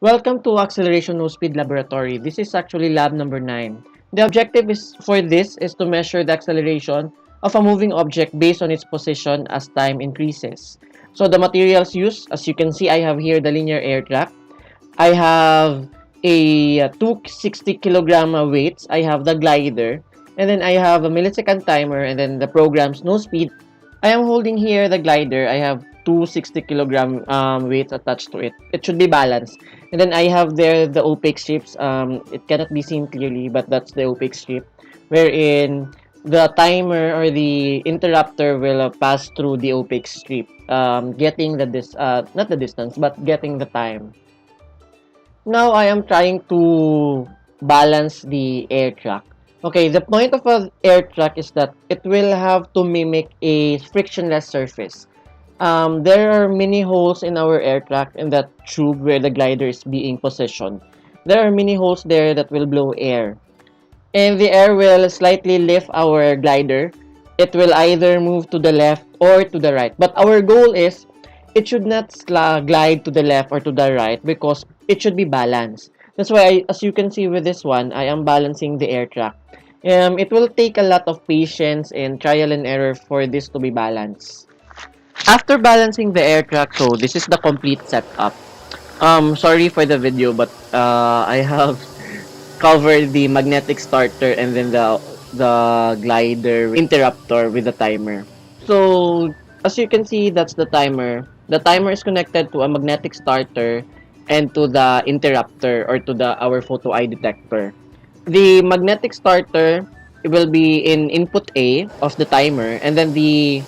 Welcome to Acceleration No Speed Laboratory. This is actually lab number 9. The objective is for this is to measure the acceleration of a moving object based on its position as time increases. So the materials used, as you can see, I have here the linear air track. I have a 260 kilogram weights. I have the glider. And then I have a millisecond timer and then the program's no speed. I am holding here the glider. I have 260 kilogram weights attached to it. It should be balanced. And then I have there the opaque strips. It cannot be seen clearly, but that's the opaque strip, wherein the timer or the interrupter will pass through the opaque strip, getting the not the distance, but getting the time. Now I am trying to balance the air track. Okay, the point of an air track is that it will have to mimic a frictionless surface. There are many holes in our air track in that tube where the glider is being positioned. There are many holes there that will blow air. And the air will slightly lift our glider. It will either move to the left or to the right. But our goal is it should not glide to the left or to the right because it should be balanced. That's why, as you can see with this one, I am balancing the air track. It will take a lot of patience and trial and error for this to be balanced. After balancing the air track, so this is the complete setup. Sorry for the video, but I have covered the magnetic starter and then the glider interrupter with the timer. So as you can see, that's the timer. The timer is connected to a magnetic starter and to the interrupter or to the our photo eye detector. The magnetic starter will be in input A of the timer, and then the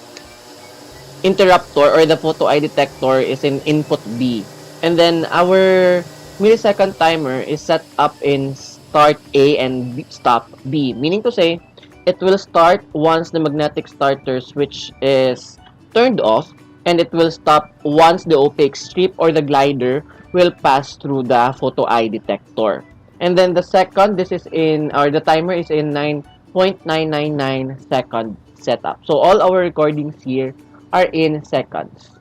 interrupter or the photo eye detector is in input B. And then our millisecond timer is set up in start A and stop B, meaning to say it will start once the magnetic starter switch is turned off, and it will stop once the opaque strip or the glider will pass through the photo eye detector. And then the second, this is in, or the timer is in 9.999 second setup. So all our recordings here are in seconds.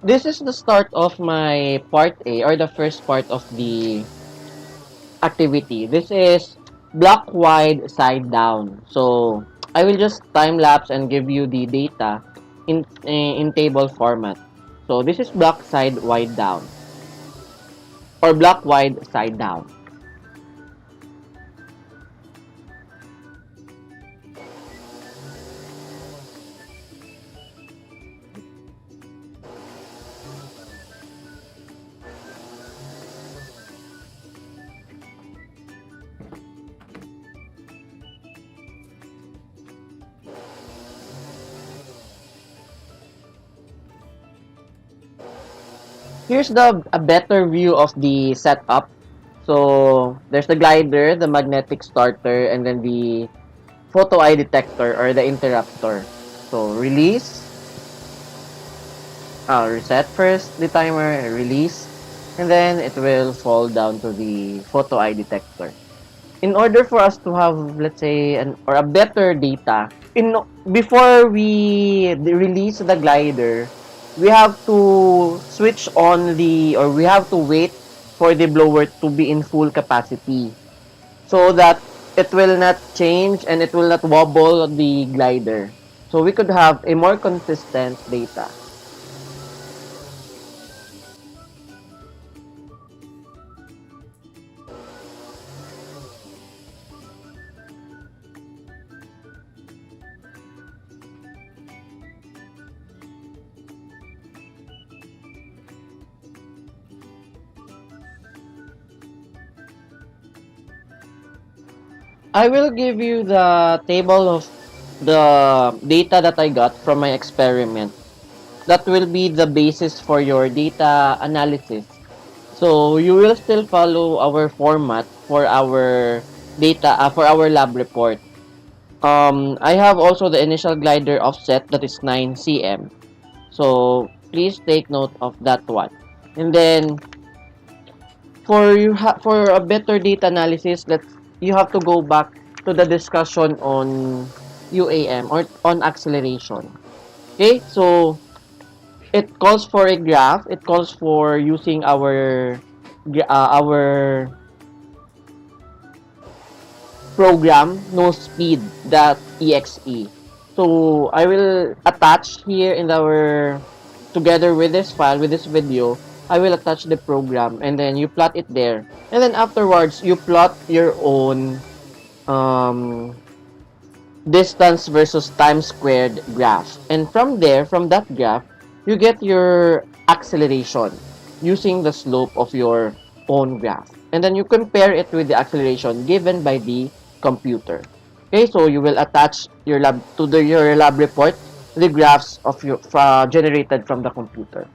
This is the start of my part A, or the first part of the activity. This is block wide side down. So I will just time lapse and give you the data in table format. So this is block side wide down or block wide side down. Here's a better view of the setup. So there's the glider, the magnetic starter, and then the photo eye detector or the interrupter. So release, reset first the timer, release, and then it will fall down to the photo eye detector. In order for us to have, let's say, a better data, before we release the glider, we have to switch on we have to wait for the blower to be in full capacity so that it will not change and it will not wobble the glider. So we could have a more consistent data. I will give you the table of the data that I got from my experiment. That will be the basis for your data analysis. So you will still follow our format for our data, for our lab report. I have also the initial glider offset that is 9 cm. So please take note of that one. And then for a better data analysis, you have to go back to the discussion on UAM or on acceleration. Okay, so it calls for a graph. It calls for using our our program nospeed.exe. So I will attach here in our, together with this file, with this video, I will attach the program and then you plot it there. And then afterwards, you plot your own um, distance versus time squared graph. And from there, from that graph, you get your acceleration using the slope of your own graph. And then you compare it with the acceleration given by the computer. Okay, so you will attach your lab report the graphs of your generated from the computer.